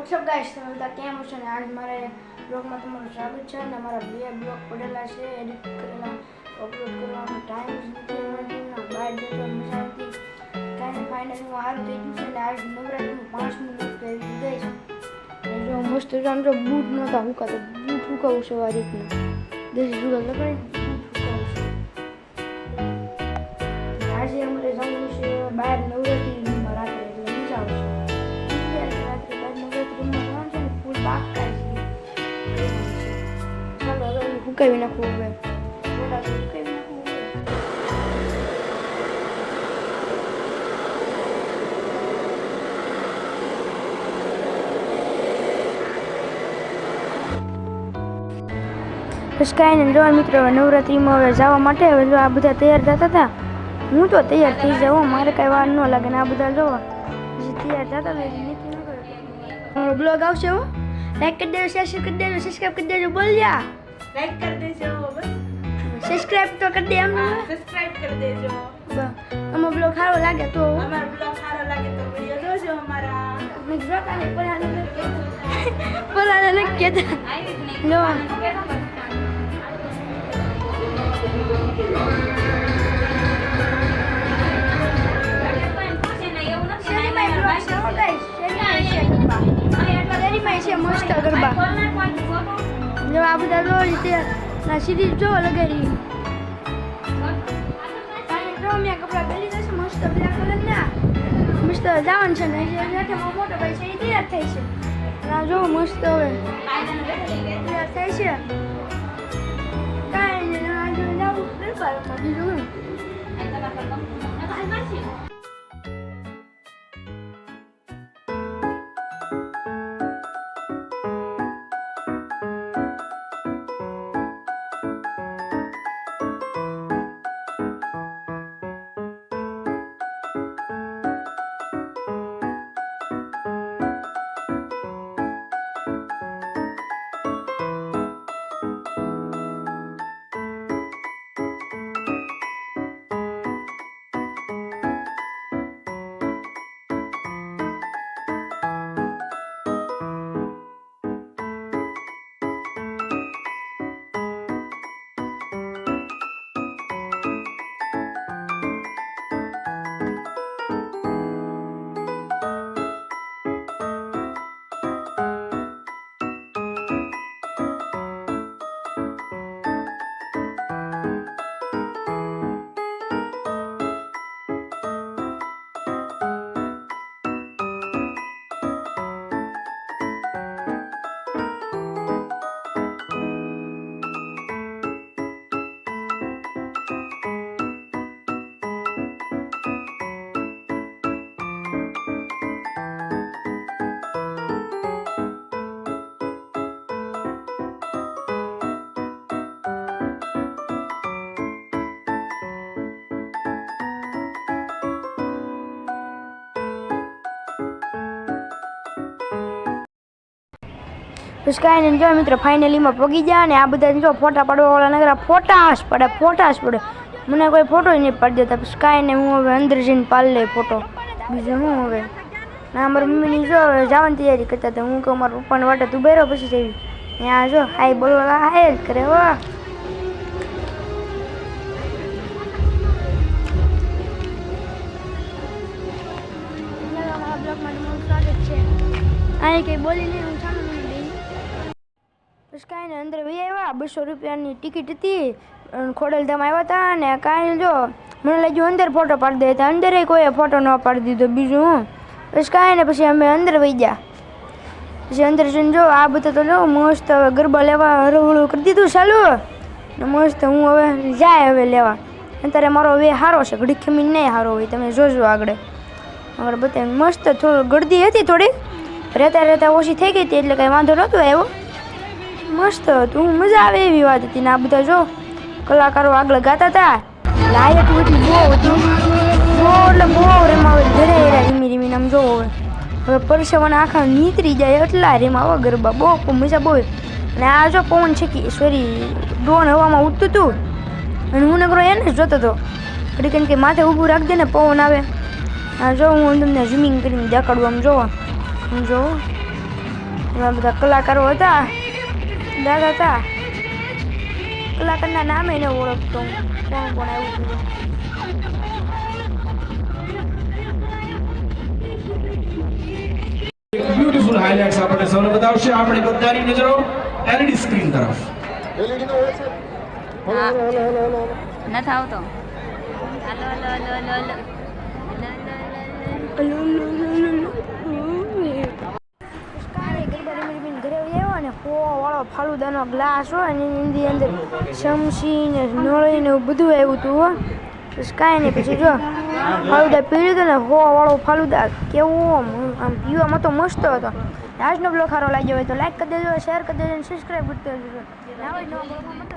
WhatsApp guys, તમે બધા કેમ છો ને? આજ મારે બ્લોગમાં તમારું સ્વાગત છે અને મારા બે બ્લોગ પડેલા છે એડિટ કરેલા, અપલોડ કરવાનો ટાઈમ જ નથી મળતો. બહાર જતો મજા આવતી કાંઈ ફાઇનલી હું સારું થઈ ગયું છે અને આજ નવરાત્રીનું 5 મિનિટ પહેરી ગઈ છે. જો મસ્ત આમ જો બૂટ નહોતા હુકાતા, બૂટ હુકાવું છે આ રીતના દેશી જુગાડ લગાડી બૂટ હુકાવું છે. આજે અમારે જવાનું છે બહાર નવરાત્રીમાં રાત્રે, એટલે મજા આવશે. હુકાવી નાખવું હવે બસ કાંઈ નહીં. જોવા મિત્રો, નવરાત્રીમાં હવે જવા માટે હવે જો આ બધા તૈયાર થતા હતા. હું તો તૈયાર થઈ જાઉં, મારે કાંઈ વાર ન લાગે ને આ બધા જોવા પછી તૈયાર થતા હતા. બ્લોગ આવશે હો, લાઈક કરી દેજો, શેર કરી દેજો, સબસ્ક્રાઇબ કરી દેજો. બોલ જા લાઈક कर देજો, बस સબસ્ક્રાઇબ તો કરી દે એમ સબસ્ક્રાઇબ कर देજો. અમારો બ્લોગ સારો લાગે તો અમારો બ્લોગ સારો લાગે તો વિડિયો જોજો અમારા. મેં જોતાને પરાને કેતા લો મસ્ત ગરબા જો આ બધા જો રીતે સિરીઝ જો લગાડી જો મેં કપડા પહેરી જશે મસ્ત બ્લેક કલરના મસ્ત જવાનું છે ને મોટો ભાઈ છે એ તૈયાર થાય છે. જો મસ્ત હવે તૈયાર થાય છે. કાંઈ નહીં જવું ગરબામાં બીજું બસ કાંઈ નહીં. જો મિત્રો ફાઇનલીમાં પગી ગયા અને આ બધા જો ફોટા પાડવાવાળા નગર ફોટા જ પડે. મને કોઈ ફોટો નહીં પાડી દેતા. પછી કાંઈ નહીં, હું હવે અંદર જઈને પાડી લઈ ફોટો. બીજું હું હવે ના મારી મમ્મીની જો હવે જવાની તૈયારી કરતા હતા. હું કહું મારા પપ્પાને વાટે તું બેરો પછી જઈ ત્યાં જો હાઈ બોલવા હાય જ કરે હો. અહીં કંઈ બોલી નહીં, હું સામે બસ કાંઈ નહીં. અંદર વહી આવ્યા. 200 રૂપિયાની ટિકિટ હતી. ખોડલધામ આવ્યા હતા અને કાંઈ જો મને લાગ્યું અંદર ફોટો પાડી દે. અંદર કોઈએ ફોટો ન પાડી દીધો. બીજું હું બસ કાંઈ ને પછી અમે અંદર વહી ગયા. પછી અંદર જઈને જો આ બધા તો લો મસ્ત હવે ગરબા લેવા હળવું કરી દીધું ચાલુ ને મસ્ત. હું હવે હવે લેવા. અત્યારે મારો વે સારો છે, ઘડી ખમીને નહીં સારો હોય, તમે જોજો આગળ બધા મસ્ત. થોડું ગળદી હતી, થોડીક રહેતા ઓછી થઈ ગઈ હતી એટલે કંઈ વાંધો નહોતો આવ્યો. મસ્ત હતું, મજા આવે એવી વાત હતી ને આ બધા જો કલાકારો આગળ ગાતા હતા. લાયક એટલી બહુ હતી, એટલે બહુ રેમાં ઘરે રીમી રીમીને આમ જોવો હવે પરસેવાના આખા નીતરી જાય એટલા રેમાં આવા ગરબા બહુ મજા બહુ. અને આ જો પવન છે કે સોરી ડ્રોન હવામાં ઉડતું હતું અને હું નકરો એને જ જોતો હતો. ઘડી કે માથે ઊભું રાખી દે ને પવન આવે. હા જો હું તમને ઝૂમિંગ કરીને દેખાડું. આમ જોવો, આમ જોવો એમાં બધા કલાકારો હતા દાદા હતા કલાકારના નામે ન ઓળખતો હું કોણ કોણ આવ્યું હતું બ્યુટીફુલ હાઇલાઇટ્સ આપણે સૌને બતાવશે આપણી બધાની નજરો એલઈડી સ્ક્રીન તરફ. નથી આવતો. હાલો હાલો હાલો હાલો હાલો. ઘરે આવ્યો ને વાળો ફાલુદાનો ગ્લાસ હોય ને એની અંદર શમશી ને નળી ને એવું બધું આવ્યું હતું હો પછી કાંઈ નહીં પછી જો ફાલુદા પીડ્યું હતું ને વાળો ફાલુદા કેવો આમ પીવામાં તો મસ્ત હતો આજનો બ્લોગ સારો લાગ્યો હોય તો લાઈક કરી દેજો શેર કરી દેજો અને સબસ્ક્રાઈબ કરી દેજો